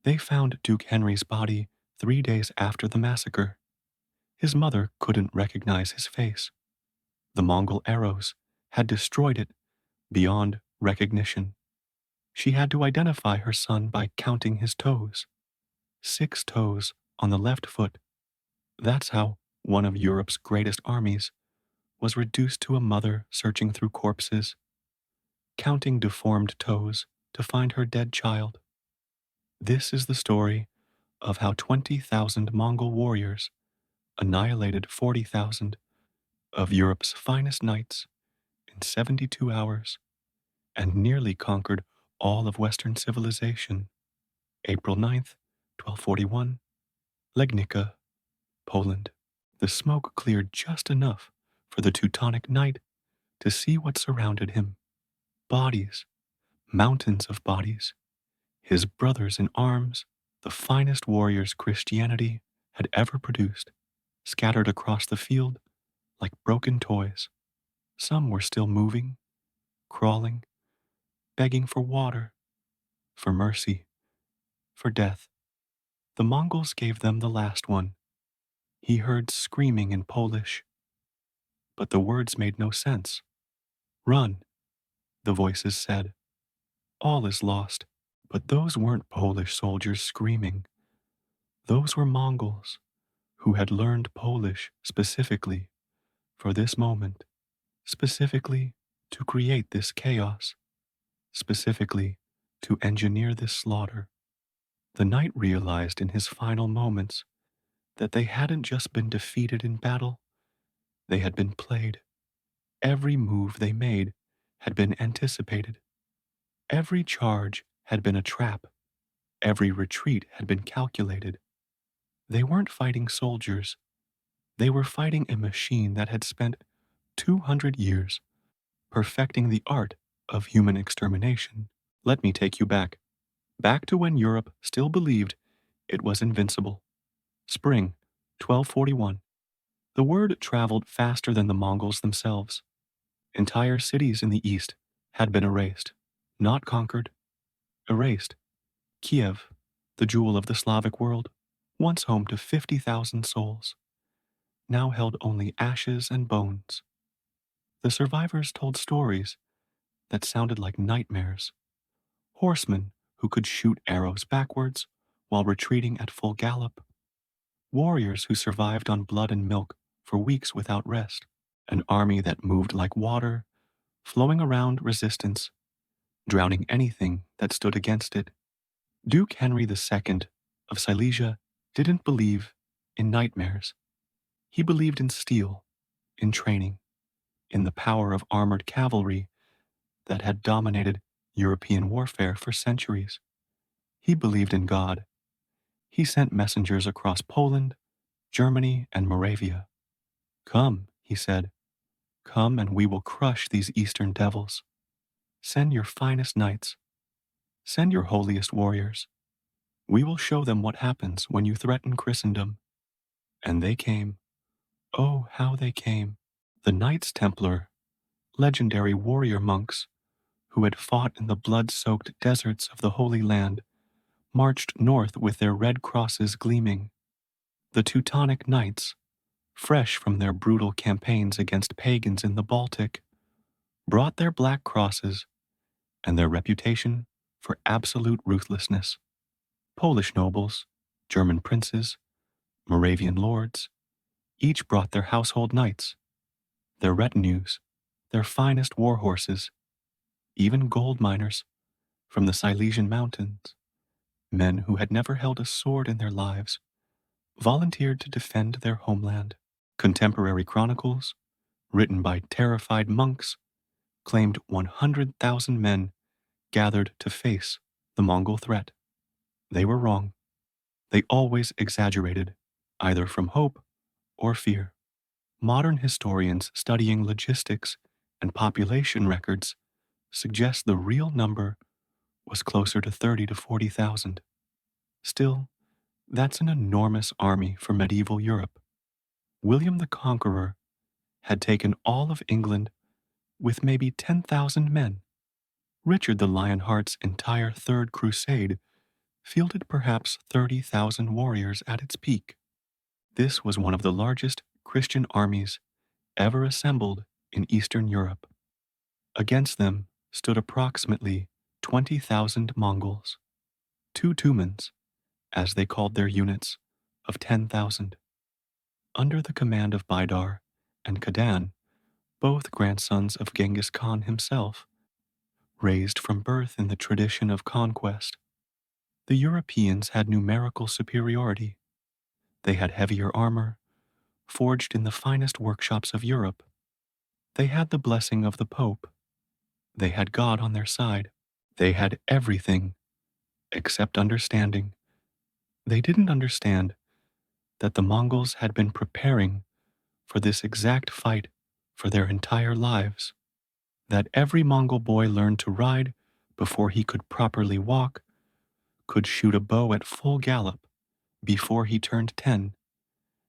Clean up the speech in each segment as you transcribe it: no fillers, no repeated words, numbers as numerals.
They found Duke Henry's body 3 days after the massacre. His mother couldn't recognize his face. The Mongol arrows had destroyed it beyond recognition. She had to identify her son by counting his toes. 6 toes on the left foot. That's how one of Europe's greatest armies was reduced to a mother searching through corpses, counting deformed toes to find her dead child. This is the story of how 20,000 Mongol warriors annihilated 40,000 of Europe's finest knights in 72 hours and nearly conquered all of Western civilization. April 9th, 1241, Legnica, Poland. The smoke cleared just enough for the Teutonic Knight to see what surrounded him. Bodies, mountains of bodies. His brothers in arms, the finest warriors Christianity had ever produced, scattered across the field like broken toys. Some were still moving, crawling, begging for water, for mercy, for death. The Mongols gave them the last one. He heard screaming in Polish, but the words made no sense. Run, the voices said. All is lost. But those weren't Polish soldiers screaming. Those were Mongols who had learned Polish specifically for this moment, specifically to create this chaos, specifically to engineer this slaughter. The knight realized in his final moments that they hadn't just been defeated in battle, they had been played. Every move they made had been anticipated. Every charge had been a trap. Every retreat had been calculated. They weren't fighting soldiers. They were fighting a machine that had spent 200 years perfecting the art of human extermination. Let me take you back to when Europe still believed it was invincible. Spring, 1241. The word traveled faster than the Mongols themselves. Entire cities in the east had been erased, not conquered, erased. Kiev, the jewel of the Slavic world, once home to 50,000 souls, now held only ashes and bones. The survivors told stories that sounded like nightmares. Horsemen who could shoot arrows backwards while retreating at full gallop. Warriors who survived on blood and milk for weeks without rest. An army that moved like water, flowing around resistance, drowning anything that stood against it. Duke Henry II of Silesia didn't believe in nightmares. He believed in steel, in training, in the power of armored cavalry that had dominated European warfare for centuries. He believed in God. He sent messengers across Poland, Germany, and Moravia. Come, he said, come and we will crush these eastern devils. Send your finest knights. Send your holiest warriors. We will show them what happens when you threaten Christendom. And they came. Oh, how they came. The Knights Templar, legendary warrior monks who had fought in the blood-soaked deserts of the Holy Land, marched north with their red crosses gleaming. The Teutonic Knights, fresh from their brutal campaigns against pagans in the Baltic, brought their black crosses and their reputation for absolute ruthlessness. Polish nobles, German princes, Moravian lords, each brought their household knights, their retinues, their finest war horses, even gold miners from the Silesian mountains, men who had never held a sword in their lives, volunteered to defend their homeland. Contemporary chronicles, written by terrified monks, claimed 100,000 men gathered to face the Mongol threat. They were wrong. They always exaggerated, either from hope or fear. Modern historians studying logistics and population records suggest the real number was closer to 30 to 40,000. Still, that's an enormous army for medieval Europe. William the Conqueror had taken all of England with maybe 10,000 men. Richard the Lionheart's entire Third Crusade fielded perhaps 30,000 warriors at its peak. This was one of the largest Christian armies ever assembled in Eastern Europe. Against them stood approximately 20,000 Mongols, two Tumans, as they called their units, of 10,000. Under the command of Baidar and Kadan, both grandsons of Genghis Khan himself, raised from birth in the tradition of conquest. The Europeans had numerical superiority. They had heavier armor, forged in the finest workshops of Europe. They had the blessing of the Pope. They had God on their side. They had everything except understanding. They didn't understand that the Mongols had been preparing for this exact fight for their entire lives, that every Mongol boy learned to ride before he could properly walk, could shoot a bow at full gallop before he turned 10,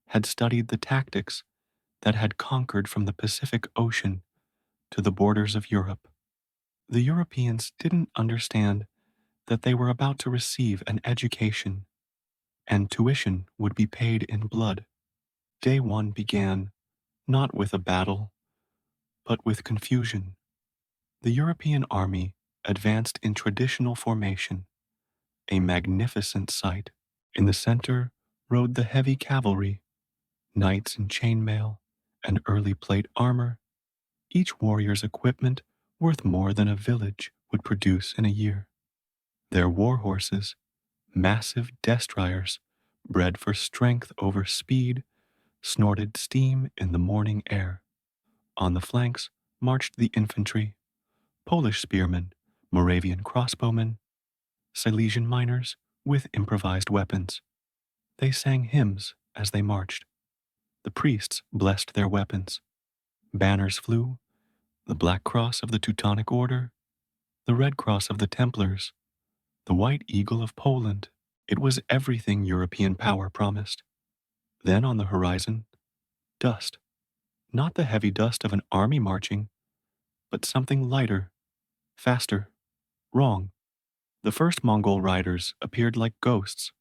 had studied the tactics that had conquered from the Pacific Ocean to the borders of Europe. The Europeans didn't understand that they were about to receive an education, and tuition would be paid in blood. Day one began not with a battle, but with confusion. The European army advanced in traditional formation, a magnificent sight. In the center rode the heavy cavalry, knights in chainmail and early plate armor, each warrior's equipment worth more than a village would produce in a year. Their war horses, massive destriers, bred for strength over speed, snorted steam in the morning air. On the flanks marched the infantry, Polish spearmen, Moravian crossbowmen, Silesian miners with improvised weapons. They sang hymns as they marched. The priests blessed their weapons. Banners flew, the Black Cross of the Teutonic Order, the Red Cross of the Templars, the White Eagle of Poland. It was everything European power promised. Then on the horizon, dust. Not the heavy dust of an army marching, but something lighter, faster, wrong. The first Mongol riders appeared like ghosts.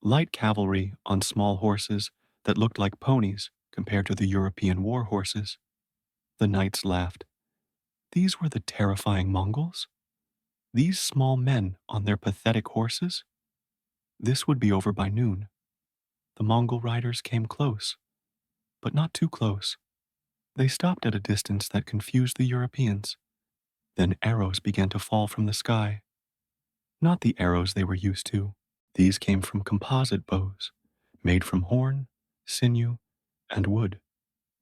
Light cavalry on small horses that looked like ponies compared to the European war horses. The knights laughed. These were the terrifying Mongols? These small men on their pathetic horses? This would be over by noon. The Mongol riders came close, but not too close. They stopped at a distance that confused the Europeans. Then arrows began to fall from the sky. Not the arrows they were used to. These came from composite bows, made from horn, sinew, and wood,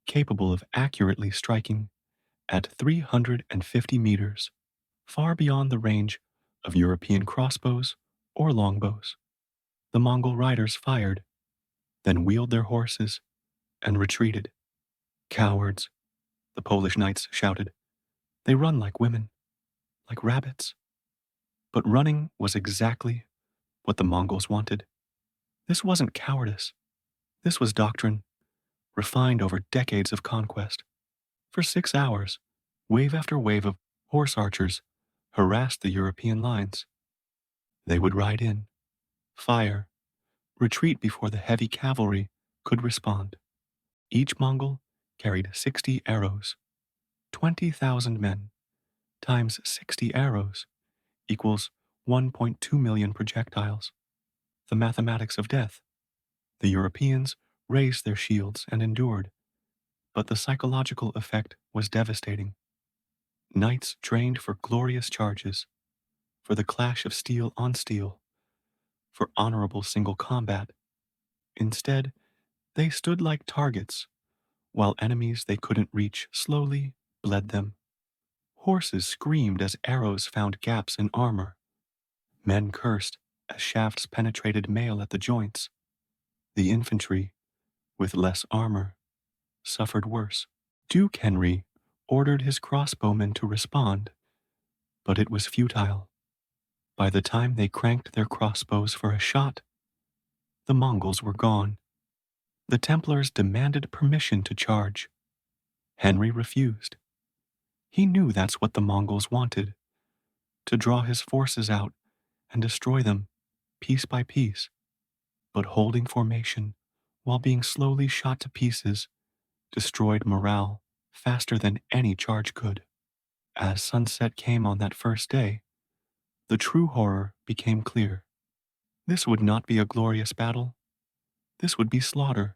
capable of accurately striking at 350 meters, far beyond the range of European crossbows or longbows. The Mongol riders fired, then wheeled their horses and retreated. Cowards, the Polish knights shouted. They run like women, like rabbits. But running was exactly what the Mongols wanted. This wasn't cowardice. This was doctrine, refined over decades of conquest. For 6 hours, wave after wave of horse archers harassed the European lines. They would ride in, fire, retreat before the heavy cavalry could respond. Each Mongol carried 60 arrows. 20,000 men times 60 arrows equals 1.2 million projectiles. The mathematics of death. The Europeans raised their shields and endured, but the psychological effect was devastating. Knights trained for glorious charges, for the clash of steel on steel, for honorable single combat. Instead, they stood like targets, while enemies they couldn't reach slowly bled them. Horses screamed as arrows found gaps in armor. Men cursed as shafts penetrated mail at the joints. The infantry, with less armor, suffered worse. Duke Henry ordered his crossbowmen to respond, but it was futile. By the time they cranked their crossbows for a shot, the Mongols were gone. The Templars demanded permission to charge. Henry refused. He knew that's what the Mongols wanted, to draw his forces out and destroy them. piece by piece, but holding formation while being slowly shot to pieces destroyed morale faster than any charge could. As sunset came on that first day, the true horror became clear. This would not be a glorious battle. This would be slaughter.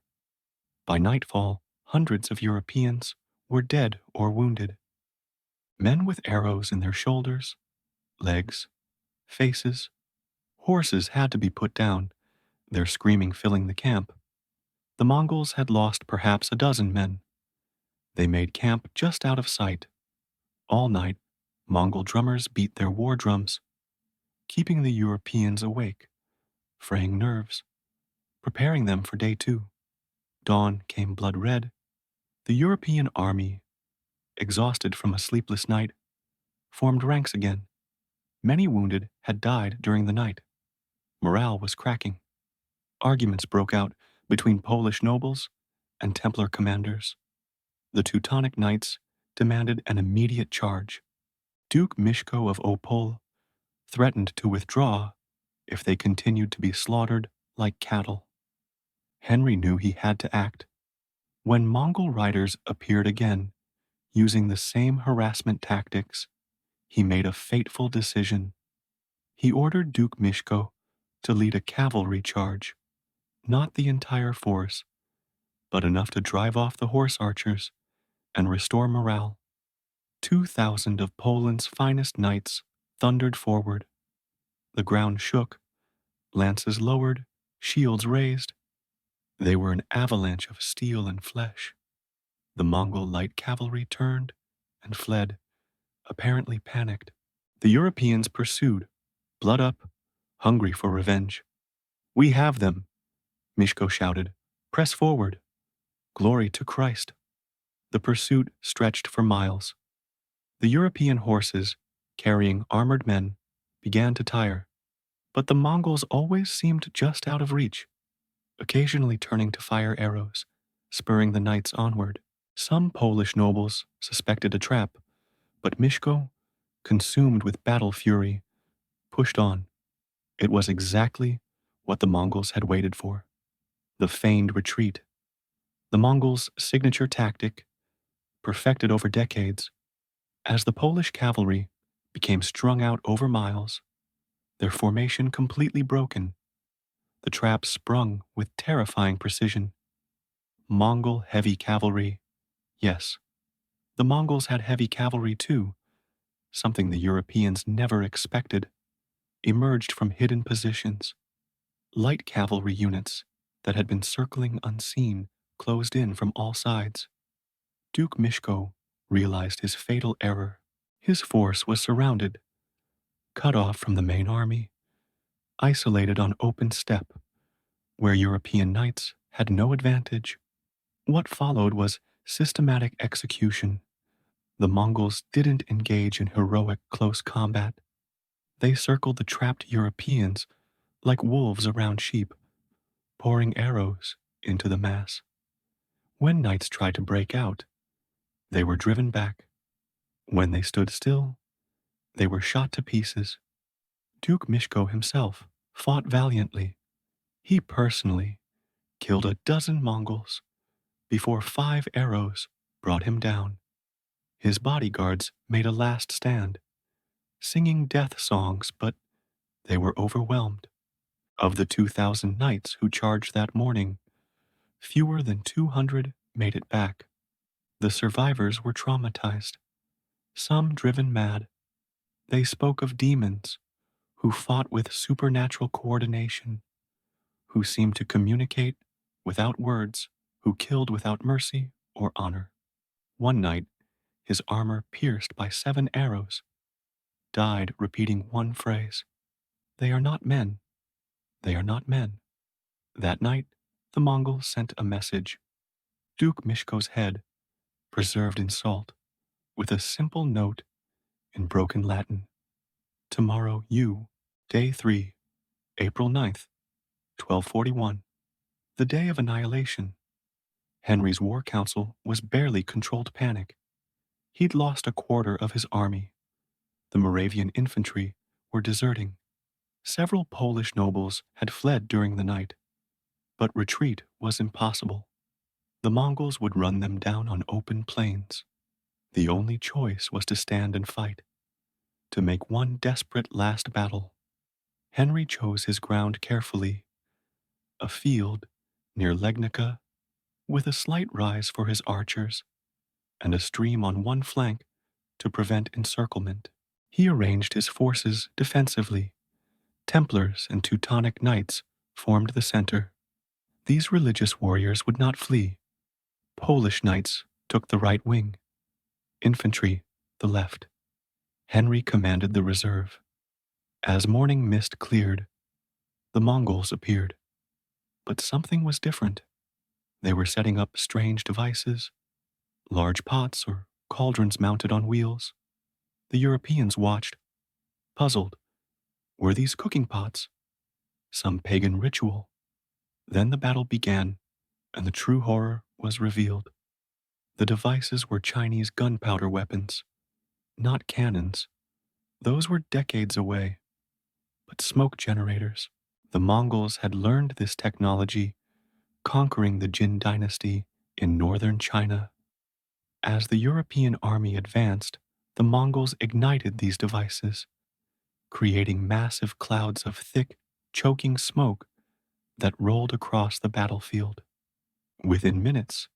By nightfall, hundreds of Europeans were dead or wounded. Men with arrows in their shoulders, legs, faces. Horses had to be put down, their screaming filling the camp. The Mongols had lost perhaps a dozen men. They made camp just out of sight. All night, Mongol drummers beat their war drums, keeping the Europeans awake, fraying nerves, preparing them for day two. Dawn came blood red. The European army, exhausted from a sleepless night, formed ranks again. Many wounded had died during the night. Morale was cracking. Arguments broke out between Polish nobles and Templar commanders. The Teutonic Knights demanded an immediate charge. Duke Mishko of Opole threatened to withdraw if they continued to be slaughtered like cattle. Henry knew he had to act. When Mongol riders appeared again, using the same harassment tactics, he made a fateful decision. He ordered Duke Mishko to lead a cavalry charge, not the entire force, but enough to drive off the horse archers and restore morale. 2,000 of Poland's finest knights thundered forward. The ground shook, lances lowered, shields raised. They were an avalanche of steel and flesh. The Mongol light cavalry turned and fled, apparently panicked. The Europeans pursued, blood up, hungry for revenge. "We have them," Mishko shouted. "Press forward. Glory to Christ." The pursuit stretched for miles. The European horses, carrying armored men, began to tire, but the Mongols always seemed just out of reach, occasionally turning to fire arrows, spurring the knights onward. Some Polish nobles suspected a trap, but Mishko, consumed with battle fury, pushed on. It was exactly what the Mongols had waited for. The feigned retreat. The Mongols' signature tactic, perfected over decades. As the Polish cavalry became strung out over miles, their formation completely broken, the trap sprung with terrifying precision. Mongol heavy cavalry. Yes, the Mongols had heavy cavalry too, something the Europeans never expected, emerged from hidden positions. Light cavalry units that had been circling unseen closed in from all sides. Duke Mishko realized his fatal error. His force was surrounded, cut off from the main army, isolated on open steppe, where European knights had no advantage. What followed was systematic execution. The Mongols didn't engage in heroic close combat. They circled the trapped Europeans like wolves around sheep, pouring arrows into the mass. When knights tried to break out, they were driven back. When they stood still, they were shot to pieces. Duke Mishko himself fought valiantly. He personally killed a dozen Mongols before 5 arrows brought him down. His bodyguards made a last stand, singing death songs, but they were overwhelmed. Of the 2,000 knights who charged that morning, fewer than 200 made it back. The survivors were traumatized, some driven mad. They spoke of demons who fought with supernatural coordination, who seemed to communicate without words, who killed without mercy or honor. One knight, his armor pierced by 7 arrows, died repeating one phrase: "They are not men. They are not men." That night, the Mongols sent a message. Duke Mishko's head, preserved in salt, with a simple note in broken Latin. "Tomorrow you, day 3, April 9th, 1241, the day of annihilation." Henry's war council was barely controlled panic. He'd lost a quarter of his army. The Moravian infantry were deserting. Several Polish nobles had fled during the night, but retreat was impossible. The Mongols would run them down on open plains. The only choice was to stand and fight, to make one desperate last battle. Henry chose his ground carefully, a field near Legnica with a slight rise for his archers and a stream on one flank to prevent encirclement. He arranged his forces defensively. Templars and Teutonic Knights formed the center. These religious warriors would not flee. Polish knights took the right wing, infantry the left. Henry commanded the reserve. As morning mist cleared, the Mongols appeared. But something was different. They were setting up strange devices, large pots or cauldrons mounted on wheels. The Europeans watched, puzzled. Were these cooking pots? Some pagan ritual? Then the battle began, and the true horror was revealed. The devices were Chinese gunpowder weapons, not cannons. Those were decades away, but smoke generators. The Mongols had learned this technology, conquering the Jin dynasty in northern China. As the European army advanced, the Mongols ignited these devices, creating massive clouds of thick, choking smoke that rolled across the battlefield. Within minutes,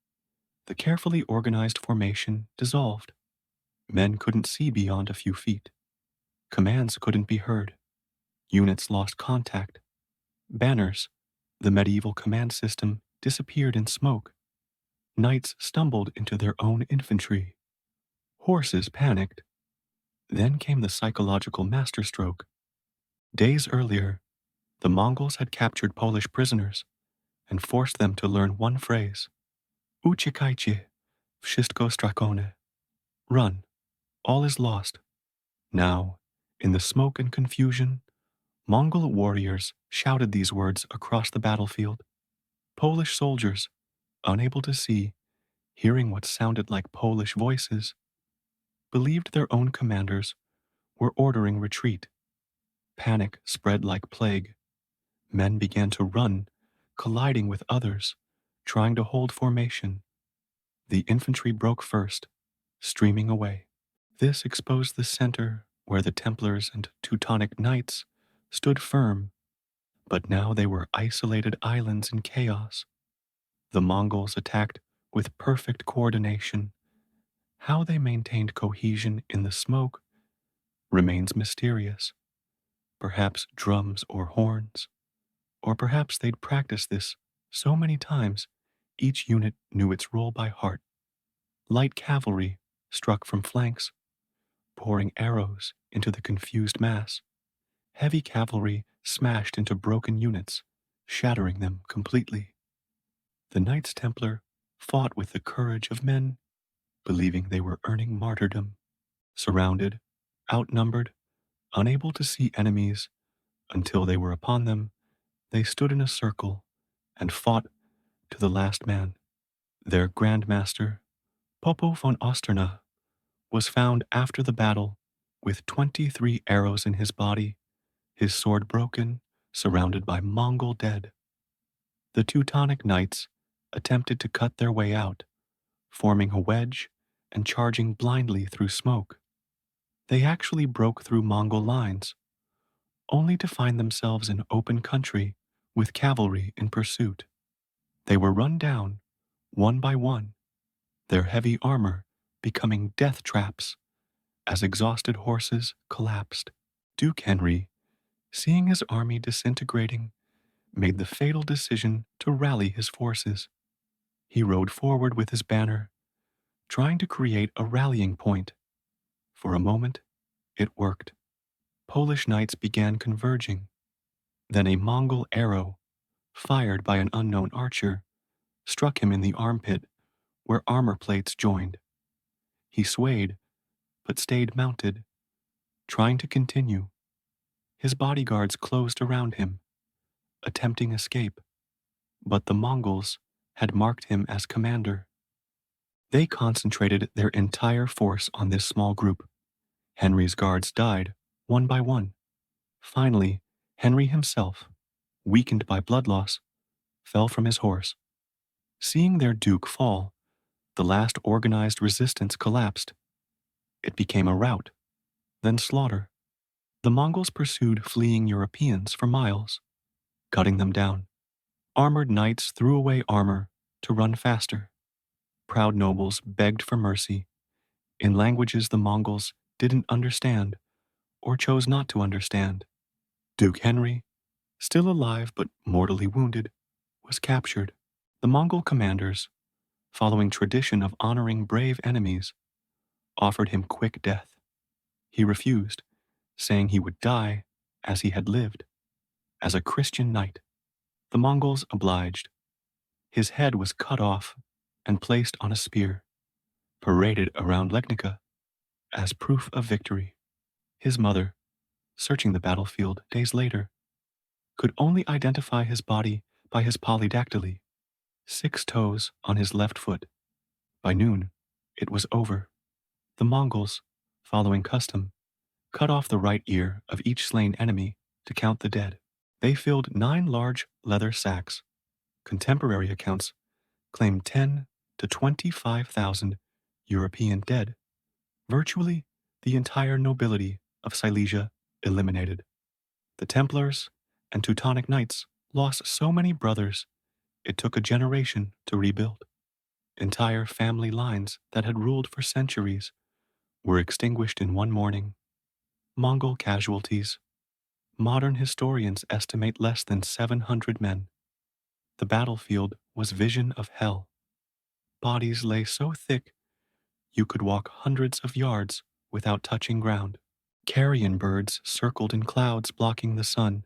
the carefully organized formation dissolved. Men couldn't see beyond a few feet. Commands couldn't be heard. Units lost contact. Banners, the medieval command system, disappeared in smoke. Knights stumbled into their own infantry. Horses panicked. Then came the psychological masterstroke. Days earlier, the Mongols had captured Polish prisoners and forced them to learn one phrase: Uciekajcie, wszystko stracone. Run, all is lost. Now, in the smoke and confusion, Mongol warriors shouted these words across the battlefield. Polish soldiers, unable to see, hearing what sounded like Polish voices, believed their own commanders were ordering retreat. Panic spread like plague. Men began to run, colliding with others, trying to hold formation. The infantry broke first, streaming away. This exposed the center where the Templars and Teutonic Knights stood firm, but now they were isolated islands in chaos. The Mongols attacked with perfect coordination. How they maintained cohesion in the smoke remains mysterious. Perhaps drums or horns, or perhaps they'd practiced this so many times each unit knew its role by heart. Light cavalry struck from flanks, pouring arrows into the confused mass. Heavy cavalry smashed into broken units, shattering them completely. The Knights Templar fought with the courage of men, believing they were earning martyrdom. Surrounded, outnumbered, unable to see enemies until they were upon them, they stood in a circle and fought to the last man. Their Grandmaster, Popo von Osterna, was found after the battle with 23 arrows in his body, his sword broken, surrounded by Mongol dead. The Teutonic Knights attempted to cut their way out, forming a wedge and charging blindly through smoke. They actually broke through Mongol lines, only to find themselves in open country with cavalry in pursuit. They were run down, one by one, their heavy armor becoming death traps as exhausted horses collapsed. Duke Henry, seeing his army disintegrating, made the fatal decision to rally his forces. He rode forward with his banner, trying to create a rallying point. For a moment, it worked. Polish knights began converging. Then a Mongol arrow, fired by an unknown archer, struck him in the armpit where armor plates joined. He swayed, but stayed mounted, trying to continue. His bodyguards closed around him, attempting escape, but the Mongols had marked him as commander. They concentrated their entire force on this small group. Henry's guards died, one by one. Finally, Henry himself, weakened by blood loss, fell from his horse. Seeing their duke fall, the last organized resistance collapsed. It became a rout, then slaughter. The Mongols pursued fleeing Europeans for miles, cutting them down. Armored knights threw away armor to run faster. Proud nobles begged for mercy in languages the Mongols didn't understand or chose not to understand. Duke Henry, still alive but mortally wounded, was captured. The Mongol commanders, following tradition of honoring brave enemies, offered him quick death. He refused, saying he would die as he had lived, as a Christian knight. The Mongols obliged. His head was cut off and placed on a spear, paraded around Legnica as proof of victory. His mother, searching the battlefield days later, could only identify his body by his polydactyly, 6 toes on his left foot. By noon, it was over. The Mongols, following custom, cut off the right ear of each slain enemy to count the dead. They filled 9 large leather sacks. Contemporary accounts claim 10 to 25,000 European dead, virtually the entire nobility of Silesia eliminated. The Templars and Teutonic Knights lost so many brothers it took a generation to rebuild. Entire family lines that had ruled for centuries were extinguished in one morning. Mongol casualties. Modern historians estimate less than 700 men. The battlefield was vision of hell. Bodies lay so thick you could walk hundreds of yards without touching ground. Carrion birds circled in clouds blocking the sun.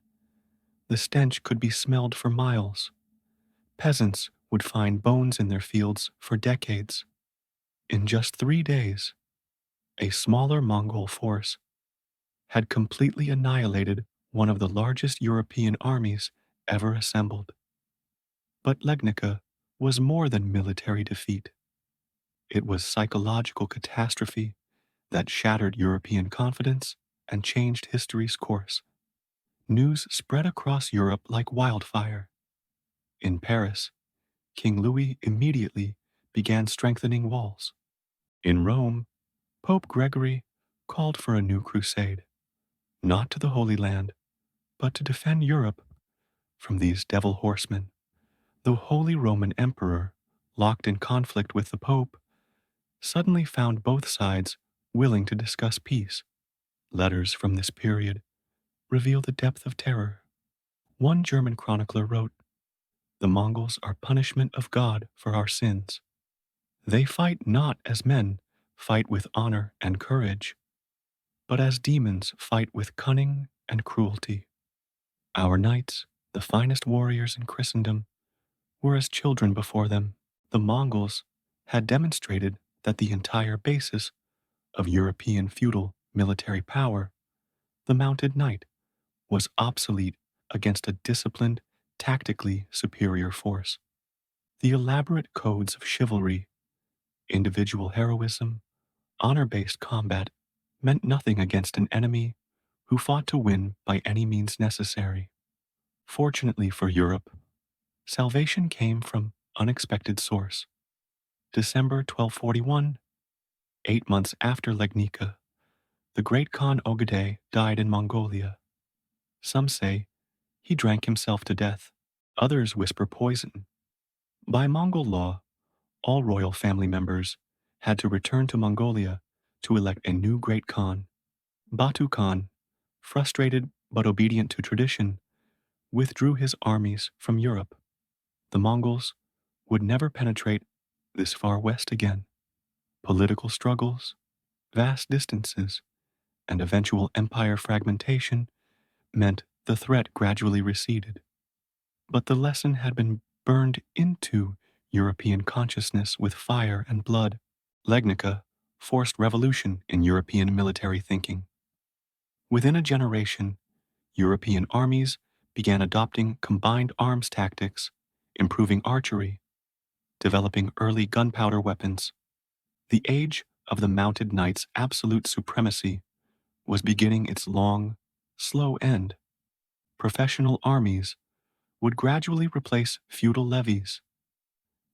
The stench could be smelled for miles. Peasants would find bones in their fields for decades. In just 3 days, a smaller Mongol force had completely annihilated one of the largest European armies ever assembled. But Legnica was more than military defeat. It was psychological catastrophe that shattered European confidence and changed history's course. News spread across Europe like wildfire. In Paris, King Louis immediately began strengthening walls. In Rome, Pope Gregory called for a new crusade, not to the Holy Land, but to defend Europe from these devil horsemen. The Holy Roman Emperor, locked in conflict with the Pope, suddenly found both sides willing to discuss peace. Letters from this period reveal the depth of terror. One German chronicler wrote, "The Mongols are punishment of God for our sins. They fight not as men fight with honor and courage, but as demons fight with cunning and cruelty. Our knights, the finest warriors in Christendom, were as children before them." The Mongols had demonstrated that the entire basis of European feudal military power, the mounted knight, was obsolete against a disciplined, tactically superior force. The elaborate codes of chivalry, individual heroism, honor-based combat meant nothing against an enemy who fought to win by any means necessary. Fortunately for Europe, salvation came from unexpected source. December 1241, 8 months after Legnica, the great Khan Ogedei died in Mongolia. Some say he drank himself to death. Others whisper poison. By Mongol law, all royal family members had to return to Mongolia to elect a new great Khan. Batu Khan, frustrated but obedient to tradition, withdrew his armies from Europe. The Mongols would never penetrate this far west again. Political struggles, vast distances, and eventual empire fragmentation meant the threat gradually receded. But the lesson had been burned into European consciousness with fire and blood. Legnica forced revolution in European military thinking. Within a generation, European armies began adopting combined arms tactics, improving archery, developing early gunpowder weapons. The age of the mounted knight's absolute supremacy was beginning its long, slow end. professional armies would gradually replace feudal levies.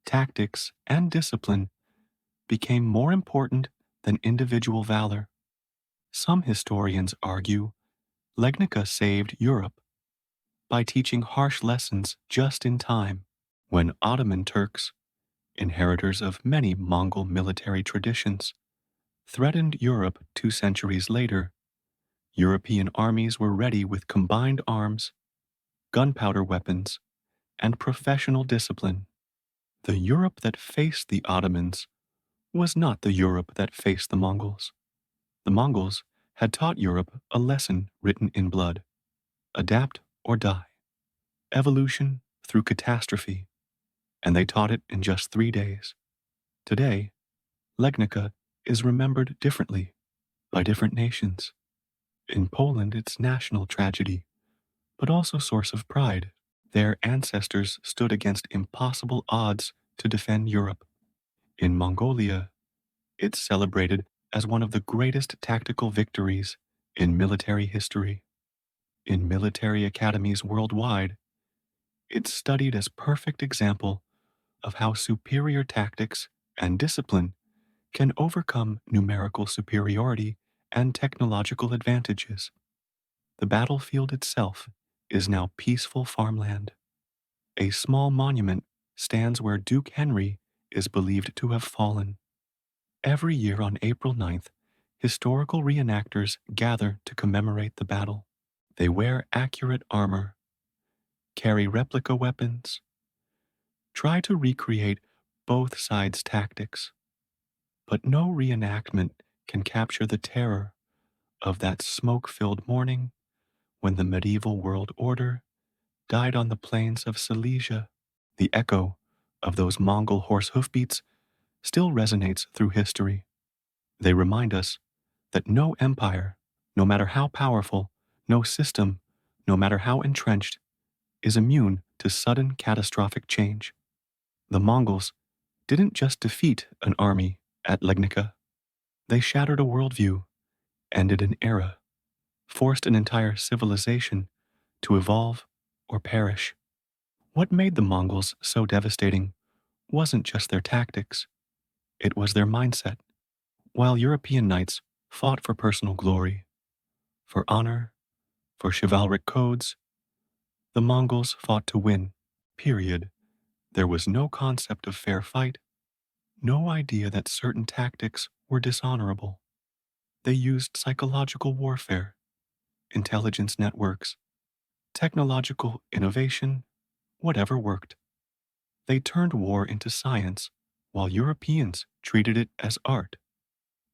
Tactics and discipline became more important than individual valor. Some historians argue Legnica saved Europe by teaching harsh lessons just in time. When Ottoman Turks, inheritors of many Mongol military traditions, threatened Europe 2 centuries later, European armies were ready with combined arms, gunpowder weapons, and professional discipline. The Europe that faced the Ottomans was not the Europe that faced the Mongols. The Mongols had taught Europe a lesson written in blood: adapt or die, evolution through catastrophe, and they taught it in just 3 days. Today, Legnica is remembered differently by different nations. In Poland, it's national tragedy, but also source of pride. Their ancestors stood against impossible odds to defend Europe. In Mongolia, it's celebrated as one of the greatest tactical victories in military history. In military academies worldwide, it's studied as perfect example of how superior tactics and discipline can overcome numerical superiority and technological advantages. The battlefield itself is now peaceful farmland. A small monument stands where Duke Henry is believed to have fallen. Every year on April 9th, historical reenactors gather to commemorate the battle. They wear accurate armor, carry replica weapons, try to recreate both sides' tactics. But no reenactment can capture the terror of that smoke-filled morning when the medieval world order died on the plains of Silesia. The echo of those Mongol horse hoofbeats still resonates through history. They remind us that no empire, no matter how powerful, no system, no matter how entrenched, is immune to sudden catastrophic change. The Mongols didn't just defeat an army at Legnica. They shattered a worldview, ended an era, forced an entire civilization to evolve or perish. What made the Mongols so devastating wasn't just their tactics, it was their mindset. While European knights fought for personal glory, for honor, for chivalric codes, the Mongols fought to win, period. There was no concept of fair fight, no idea that certain tactics were dishonorable. They used psychological warfare, intelligence networks, technological innovation, whatever worked. They turned war into science, while Europeans treated it as art.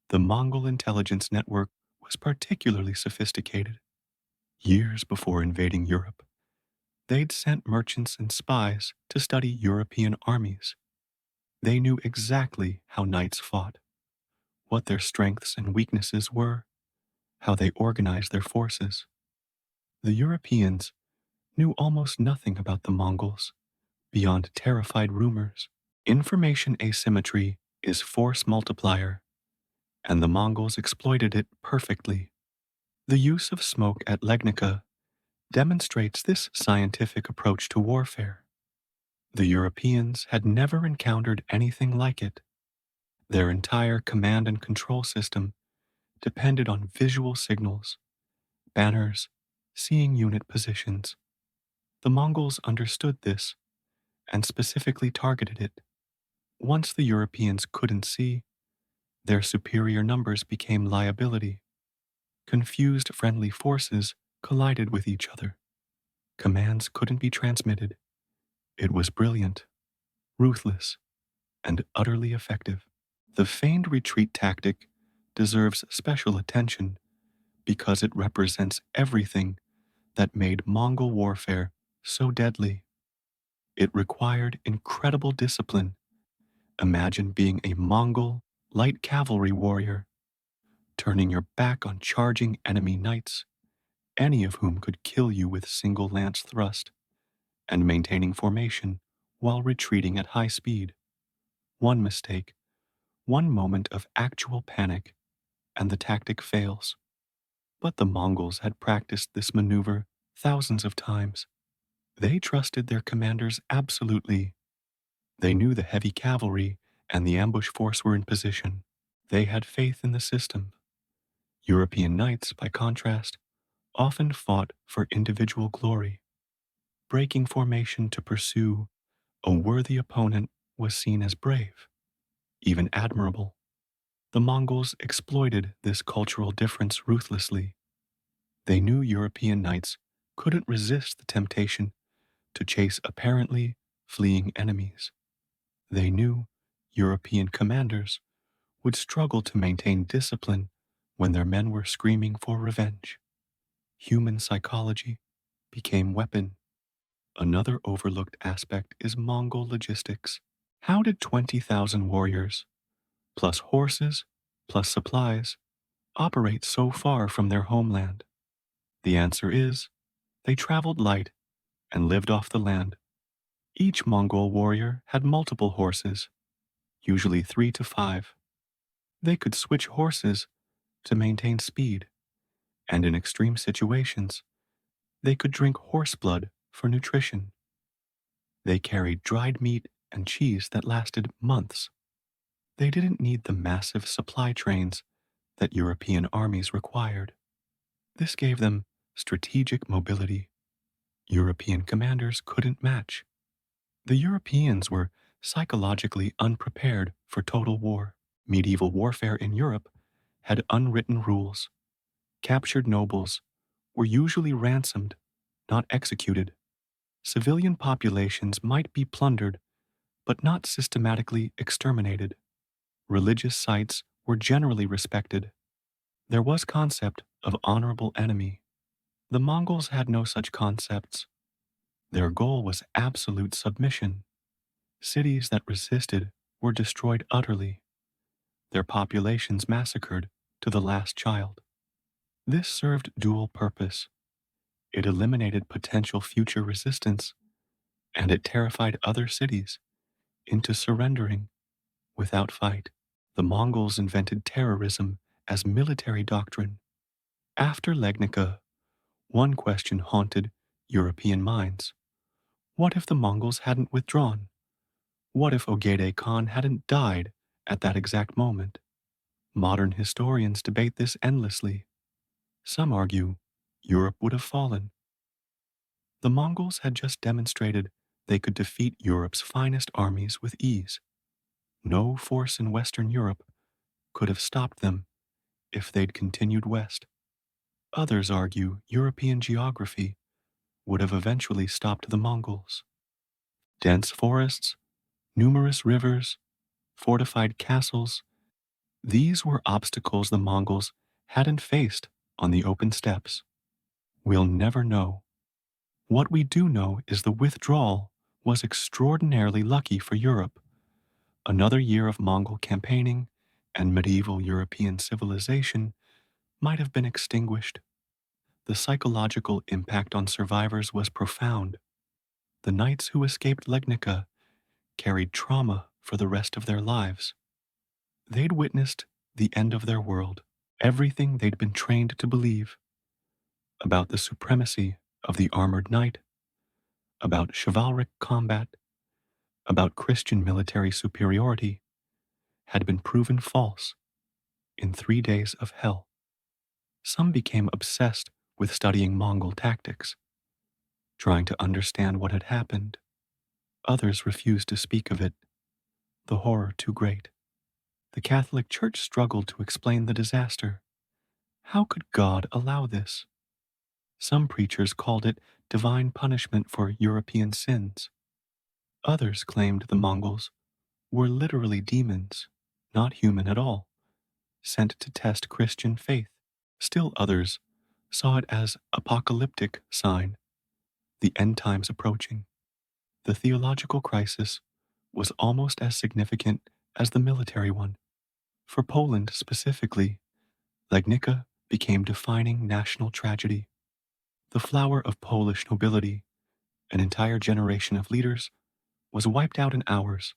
The Mongol intelligence network was particularly sophisticated. Years before invading Europe, they'd sent merchants and spies to study European armies. They knew exactly how knights fought, what their strengths and weaknesses were, how they organized their forces. The Europeans knew almost nothing about the Mongols, beyond terrified rumors. Information asymmetry is force multiplier, and the Mongols exploited it perfectly. The use of smoke at Legnica demonstrates this scientific approach to warfare. The Europeans had never encountered anything like it. Their entire command and control system depended on visual signals, banners, seeing unit positions. The Mongols understood this and specifically targeted it. Once the Europeans couldn't see, their superior numbers became liability. Confused friendly forces collided with each other. Commands couldn't be transmitted. It was brilliant, ruthless, and utterly effective. The feigned retreat tactic deserves special attention because it represents everything that made Mongol warfare so deadly. It required incredible discipline. Imagine being a Mongol light cavalry warrior, turning your back on charging enemy knights, any of whom could kill you with single lance thrust, and maintaining formation while retreating at high speed. One mistake, one moment of actual panic, and the tactic fails. But the Mongols had practiced this maneuver thousands of times. They trusted their commanders absolutely. They knew the heavy cavalry and the ambush force were in position. They had faith in the system. European knights, by contrast, often fought for individual glory. Breaking formation to pursue a worthy opponent was seen as brave, even admirable. The Mongols exploited this cultural difference ruthlessly. They knew European knights couldn't resist the temptation to chase apparently fleeing enemies. They knew European commanders would struggle to maintain discipline when their men were screaming for revenge. Human psychology became weapon. Another overlooked aspect is Mongol logistics. How did 20,000 warriors, plus horses, plus supplies, operate so far from their homeland? The answer is they traveled light and lived off the land. Each Mongol warrior had multiple horses, usually 3 to 5. They could switch horses to maintain speed, and in extreme situations, they could drink horse blood for nutrition. They carried dried meat and cheese that lasted months. They didn't need the massive supply trains that European armies required. This gave them strategic mobility European commanders couldn't match. The Europeans were psychologically unprepared for total war. Medieval warfare in Europe had unwritten rules. Captured nobles were usually ransomed, not executed. Civilian populations might be plundered, but not systematically exterminated. Religious sites were generally respected. There was concept of honorable enemy. The Mongols had no such concepts. Their goal was absolute submission. Cities that resisted were destroyed utterly, their populations massacred to the last child. This served dual purpose. It eliminated potential future resistance, and it terrified other cities into surrendering without fight. The Mongols invented terrorism as military doctrine. After Legnica, one question haunted European minds. What if the Mongols hadn't withdrawn? What if Ogedei Khan hadn't died at that exact moment? Modern historians debate this endlessly. Some argue Europe would have fallen. The Mongols had just demonstrated they could defeat Europe's finest armies with ease. No force in Western Europe could have stopped them if they'd continued west. Others argue European geography would have eventually stopped the Mongols. Dense forests, numerous rivers, fortified castles, these were obstacles the Mongols hadn't faced on the open steppes. We'll never know. What we do know is the withdrawal was extraordinarily lucky for Europe. Another year of Mongol campaigning and medieval European civilization might have been extinguished. The psychological impact on survivors was profound. The knights who escaped Legnica carried trauma for the rest of their lives. They'd witnessed the end of their world, everything they'd been trained to believe about the supremacy of the armored knight, about chivalric combat, about Christian military superiority, had been proven false in 3 days of hell. Some became obsessed with studying Mongol tactics, trying to understand what had happened. Others refused to speak of it, the horror too great. The Catholic Church struggled to explain the disaster. How could God allow this? Some preachers called it divine punishment for European sins. Others claimed the Mongols were literally demons, not human at all, sent to test Christian faith. Still others saw it as apocalyptic sign, the end times approaching. The theological crisis was almost as significant as the military one. For Poland specifically, Legnica became defining national tragedy. The flower of Polish nobility, an entire generation of leaders, was wiped out in hours.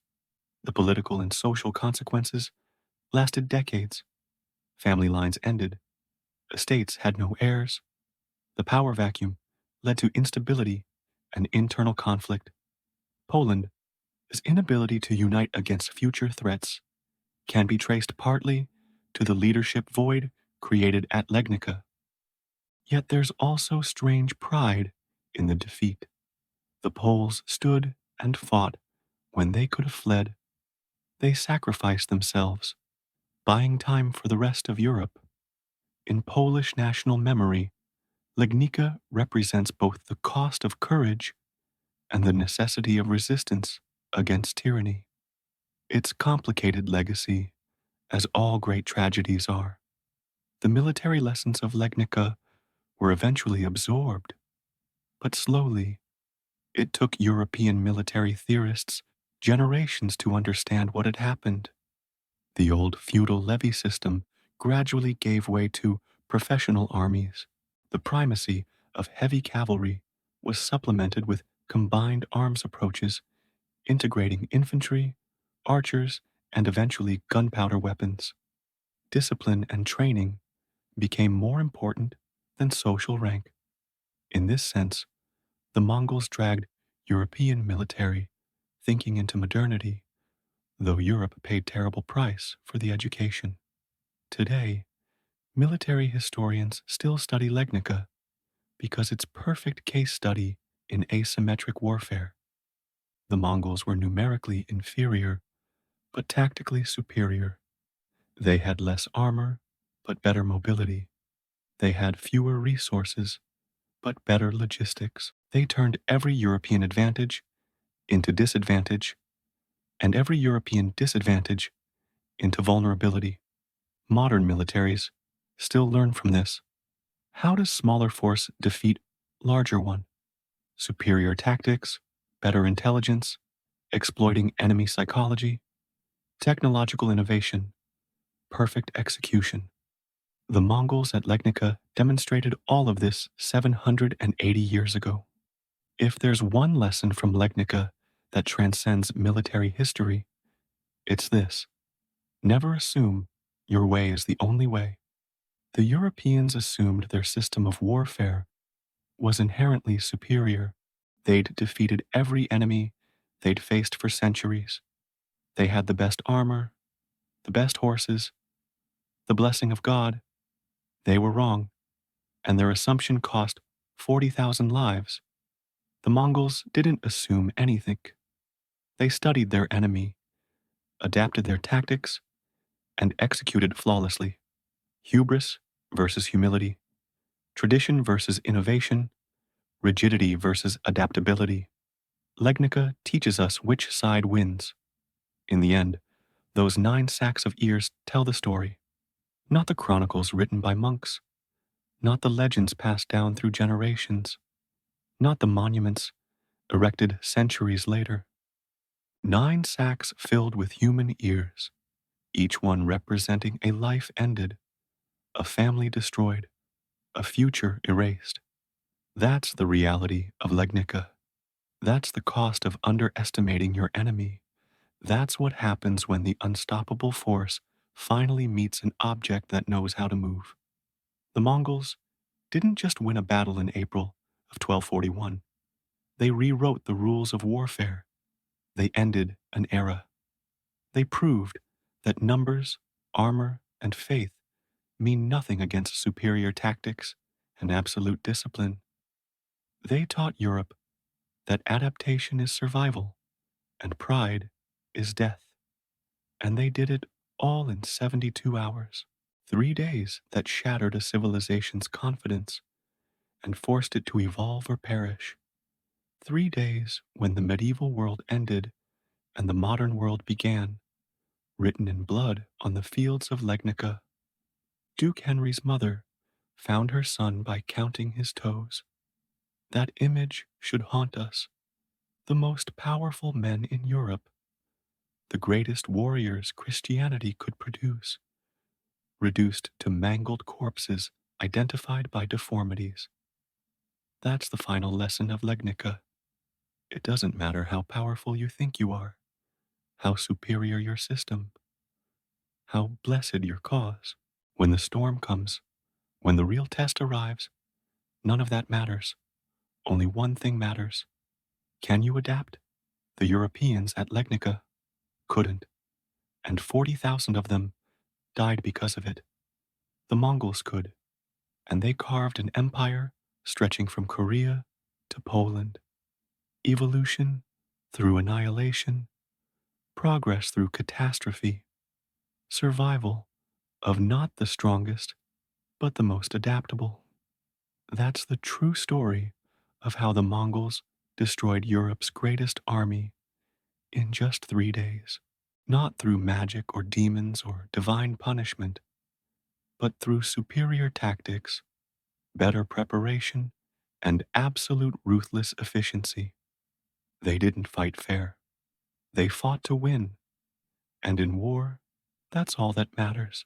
The political and social consequences lasted decades. Family lines ended. Estates had no heirs. The power vacuum led to instability and internal conflict. Poland's inability to unite against future threats can be traced partly to the leadership void created at Legnica. Yet there's also strange pride in the defeat. The Poles stood and fought when they could have fled. They sacrificed themselves, buying time for the rest of Europe. In Polish national memory, Legnica represents both the cost of courage and the necessity of resistance against tyranny. Its complicated legacy, as all great tragedies are. The military lessons of Legnica were eventually absorbed, but slowly. It took European military theorists generations to understand what had happened. The old feudal levy system gradually gave way to professional armies. The primacy of heavy cavalry was supplemented with combined arms approaches, integrating infantry, archers, and eventually gunpowder weapons. Discipline and training became more important than social rank. In this sense, the Mongols dragged European military thinking into modernity, though Europe paid terrible price for the education. Today, military historians still study Legnica because it's perfect case study in asymmetric warfare. The Mongols were numerically inferior, but tactically superior. They had less armor, but better mobility. They had fewer resources, but better logistics. They turned every European advantage into disadvantage, and every European disadvantage into vulnerability. Modern militaries still learn from this. How does smaller force defeat larger one? Superior tactics, better intelligence, exploiting enemy psychology, technological innovation, perfect execution. The Mongols at Legnica demonstrated all of this 780 years ago. If there's one lesson from Legnica that transcends military history, it's this: never assume your way is the only way. The Europeans assumed their system of warfare was inherently superior. They'd defeated every enemy they'd faced for centuries. They had the best armor, the best horses, the blessing of God. They were wrong, and their assumption cost 40,000 lives. The Mongols didn't assume anything. They studied their enemy, adapted their tactics, and executed flawlessly. Hubris versus humility, tradition versus innovation, rigidity versus adaptability. Legnica teaches us which side wins. In the end, those 9 sacks of ears tell the story, not the chronicles written by monks, not the legends passed down through generations, not the monuments erected centuries later. 9 sacks filled with human ears, each one representing a life ended, a family destroyed, a future erased. That's the reality of Legnica. That's the cost of underestimating your enemy. That's what happens when the unstoppable force finally meets an object that knows how to move. The Mongols didn't just win a battle in April of 1241. They rewrote the rules of warfare. They ended an era. They proved that numbers, armor, and faith mean nothing against superior tactics and absolute discipline. They taught Europe that adaptation is survival and pride is death. And they did it all in 72 hours. 3 days that shattered a civilization's confidence and forced it to evolve or perish. 3 days when the medieval world ended and the modern world began, written in blood on the fields of Legnica. Duke Henry's mother found her son by counting his toes. That image should haunt us. The most powerful men in Europe, the greatest warriors Christianity could produce, reduced to mangled corpses identified by deformities. That's the final lesson of Legnica. It doesn't matter how powerful you think you are, how superior your system, how blessed your cause. When the storm comes, when the real test arrives, none of that matters. Only one thing matters. Can you adapt? The Europeans at Legnica couldn't, and 40,000 of them died because of it. The Mongols could, and they carved an empire stretching from Korea to Poland. Evolution through annihilation, progress through catastrophe, survival of not the strongest, but the most adaptable. That's the true story of how the Mongols destroyed Europe's greatest army in just 3 days. Not through magic or demons or divine punishment, but through superior tactics, better preparation, and absolute ruthless efficiency. They didn't fight fair. They fought to win, and in war, that's all that matters.